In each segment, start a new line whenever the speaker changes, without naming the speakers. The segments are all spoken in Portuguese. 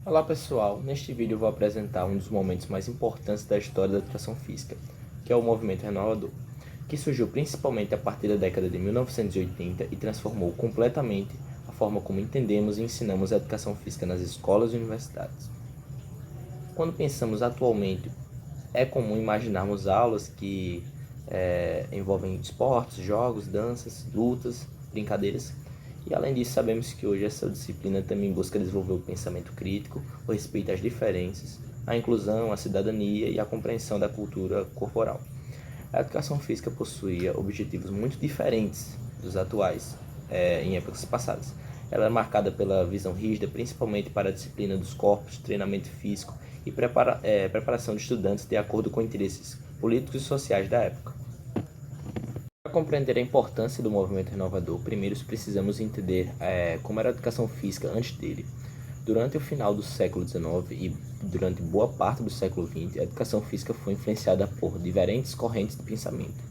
Olá pessoal, neste vídeo eu vou apresentar um dos momentos mais importantes da história da educação física, que é o movimento renovador, que surgiu principalmente a partir da década de 1980 e transformou completamente a forma como entendemos e ensinamos a educação física nas escolas e universidades. Quando pensamos atualmente, é comum imaginarmos aulas que envolvem esportes, jogos, danças, lutas, brincadeiras. E além disso, sabemos que hoje essa disciplina também busca desenvolver o pensamento crítico, o respeito às diferenças, a inclusão, a cidadania e a compreensão da cultura corporal. A educação física possuía objetivos muito diferentes dos atuais em épocas passadas. Ela é marcada pela visão rígida, principalmente para a disciplina dos corpos, treinamento físico e preparação de estudantes de acordo com interesses políticos e sociais da época. Para compreender a importância do movimento renovador, primeiro precisamos entender como era a educação física antes dele. Durante o final do século XIX e durante boa parte do século XX, a educação física foi influenciada por diferentes correntes de pensamento.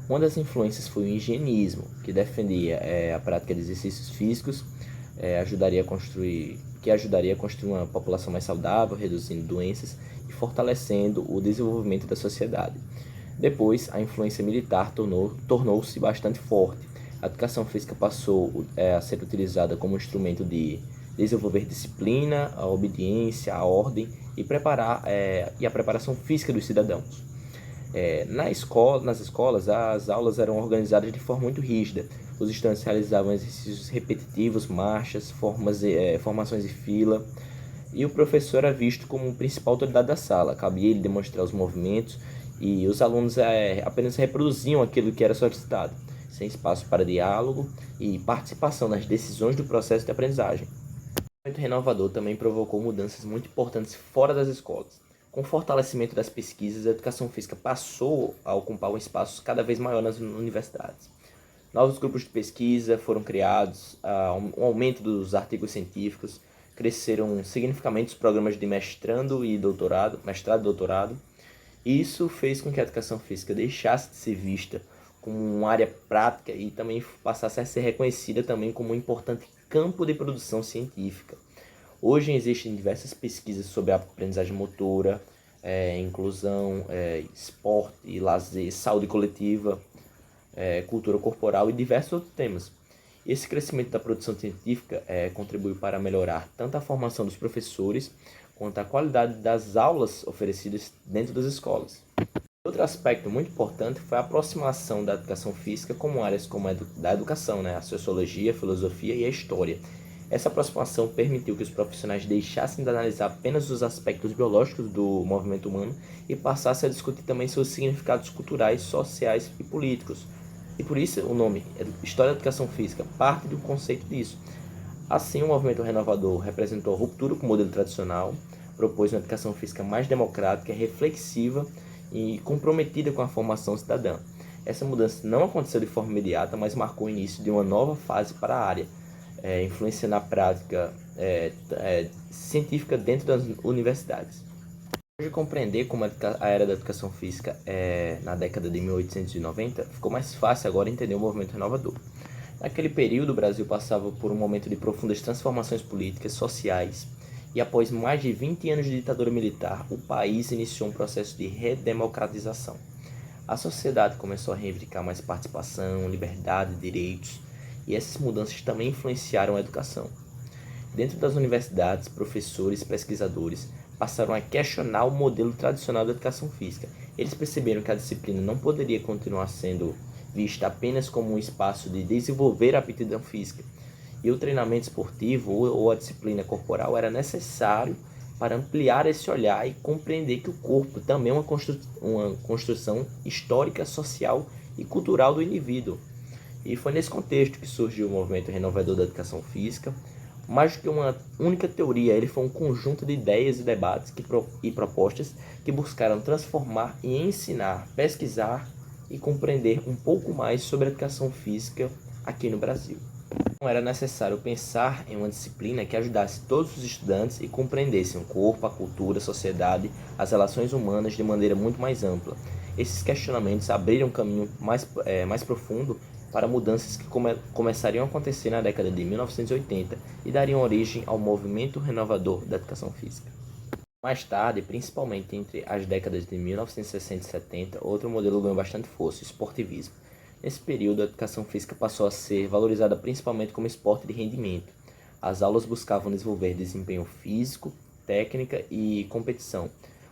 Uma das influências foi o higienismo, que defendia a prática de exercícios físicos, que ajudaria a construir uma população mais saudável, reduzindo doenças e fortalecendo o desenvolvimento da sociedade. Depois, a influência militar tornou-se bastante forte. A educação física passou a ser utilizada como instrumento de desenvolver disciplina, a obediência, a ordem e a preparação física dos cidadãos. Nas escolas, as aulas eram organizadas de forma muito rígida. Os estudantes realizavam exercícios repetitivos, marchas, formações de fila, e o professor era visto como o principal autoridade da sala. Cabia ele demonstrar os movimentos e os alunos apenas reproduziam aquilo que era solicitado, sem espaço para diálogo e participação nas decisões do processo de aprendizagem. O movimento renovador também provocou mudanças muito importantes fora das escolas. Com o fortalecimento das pesquisas, a educação física passou a ocupar um espaço cada vez maior nas universidades. Novos grupos de pesquisa foram criados, um aumento dos artigos científicos, cresceram significativamente os programas de mestrado e doutorado, e isso fez com que a educação física deixasse de ser vista como uma área prática e também passasse a ser reconhecida também como um importante campo de produção científica. Hoje existem diversas pesquisas sobre a aprendizagem motora, inclusão, esporte, lazer, saúde coletiva, cultura corporal e diversos outros temas. Esse crescimento da produção científica contribuiu para melhorar tanto a formação dos professores quanto a qualidade das aulas oferecidas dentro das escolas. Outro aspecto muito importante foi a aproximação da educação física com áreas como da educação, a sociologia, a filosofia e a história. Essa aproximação permitiu que os profissionais deixassem de analisar apenas os aspectos biológicos do movimento humano e passassem a discutir também seus significados culturais, sociais e políticos. E por isso o nome, História da Educação Física, parte do conceito disso. Assim, o movimento renovador representou a ruptura com o modelo tradicional, propôs uma educação física mais democrática, reflexiva e comprometida com a formação cidadã. Essa mudança não aconteceu de forma imediata, mas marcou o início de uma nova fase para a área, influenciando a prática científica dentro das universidades. Hoje, compreender como a era da educação física na década de 1890 ficou mais fácil agora entender o movimento renovador. Naquele período, o Brasil passava por um momento de profundas transformações políticas, sociais, e após mais de 20 anos de ditadura militar, o país iniciou um processo de redemocratização. A sociedade começou a reivindicar mais participação, liberdade, direitos, e essas mudanças também influenciaram a educação. Dentro das universidades, professores e pesquisadores passaram a questionar o modelo tradicional da educação física. Eles perceberam que a disciplina não poderia continuar sendo vista apenas como um espaço de desenvolver a aptidão física, e o treinamento esportivo ou a disciplina corporal era necessário para ampliar esse olhar e compreender que o corpo também é uma construção histórica, social e cultural do indivíduo. E foi nesse contexto que surgiu o movimento renovador da educação física. Mais do que uma única teoria, ele foi um conjunto de ideias e debates e propostas que buscaram transformar e ensinar, pesquisar e compreender um pouco mais sobre a educação física aqui no Brasil. Então, era necessário pensar em uma disciplina que ajudasse todos os estudantes e compreendessem o corpo, a cultura, a sociedade, as relações humanas de maneira muito mais ampla. Esses questionamentos abriram um caminho mais profundo para mudanças que começariam a acontecer na década de 1980 e dariam origem ao movimento renovador da educação física. Mais tarde, principalmente entre as décadas de 1960 e 70, outro modelo ganhou bastante força, o esportivismo. Nesse período, a educação física passou a ser valorizada principalmente como esporte de rendimento. As aulas buscavam desenvolver desempenho físico, técnica e competição.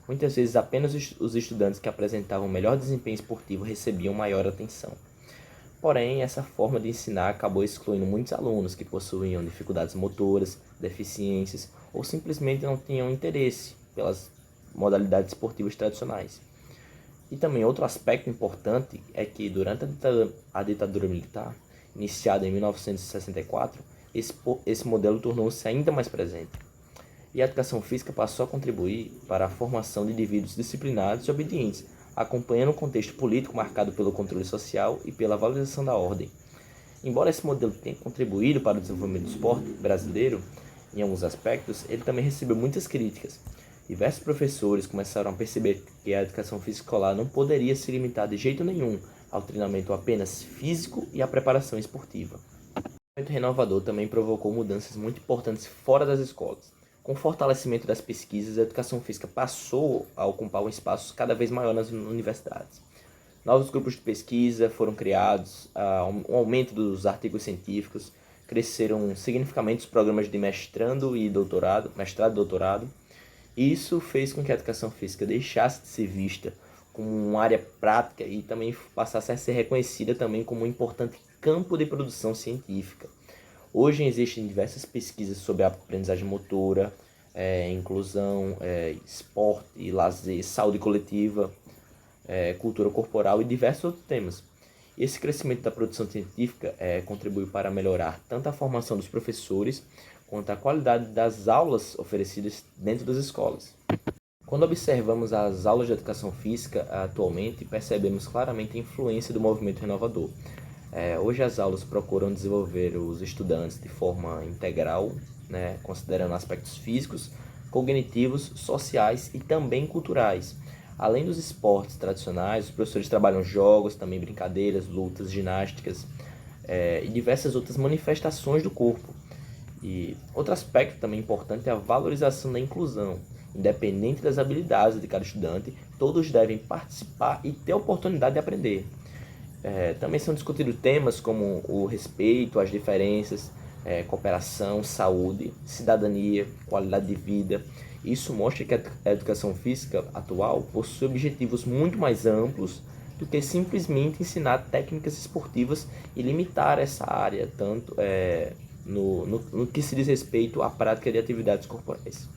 Muitas vezes, apenas os estudantes que apresentavam melhor desempenho esportivo recebiam maior atenção. Porém, essa forma de ensinar acabou excluindo muitos alunos que possuíam dificuldades motoras, deficiências ou simplesmente não tinham interesse pelas modalidades esportivas tradicionais. E também outro aspecto importante é que durante a ditadura militar, iniciada em 1964, esse modelo tornou-se ainda mais presente. E a educação física passou a contribuir para a formação de indivíduos disciplinados e obedientes, acompanhando o contexto político marcado pelo controle social e pela valorização da ordem. Embora esse modelo tenha contribuído para o desenvolvimento do esporte brasileiro, em alguns aspectos, ele também recebeu muitas críticas. Diversos professores começaram a perceber que a educação física escolar não poderia se limitar de jeito nenhum ao treinamento apenas físico e à preparação esportiva. O movimento renovador também provocou mudanças muito importantes fora das escolas. Com o fortalecimento das pesquisas, a educação física passou a ocupar um espaço cada vez maior nas universidades. Novos grupos de pesquisa foram criados, um aumento dos artigos científicos, cresceram significativamente os programas de mestrado e doutorado, e isso fez com que a educação física deixasse de ser vista como uma área prática e também passasse a ser reconhecida também como um importante campo de produção científica. Hoje existem diversas pesquisas sobre a aprendizagem motora, inclusão, esporte, lazer, saúde coletiva, cultura corporal e diversos outros temas. Esse crescimento da produção científica contribui para melhorar tanto a formação dos professores quanto a qualidade das aulas oferecidas dentro das escolas. Quando observamos as aulas de educação física atualmente, percebemos claramente a influência do movimento renovador. Hoje as aulas procuram desenvolver os estudantes de forma integral, né, considerando aspectos físicos, cognitivos, sociais e também culturais. Além dos esportes tradicionais, os professores trabalham jogos, também brincadeiras, lutas, ginásticas e diversas outras manifestações do corpo. E outro aspecto também importante é a valorização da inclusão. Independente das habilidades de cada estudante, todos devem participar e ter a oportunidade de aprender. Também são discutidos temas como o respeito às diferenças, cooperação, saúde, cidadania, qualidade de vida. Isso mostra que a educação física atual possui objetivos muito mais amplos do que simplesmente ensinar técnicas esportivas e limitar essa área, tanto no que se diz respeito à prática de atividades corporais.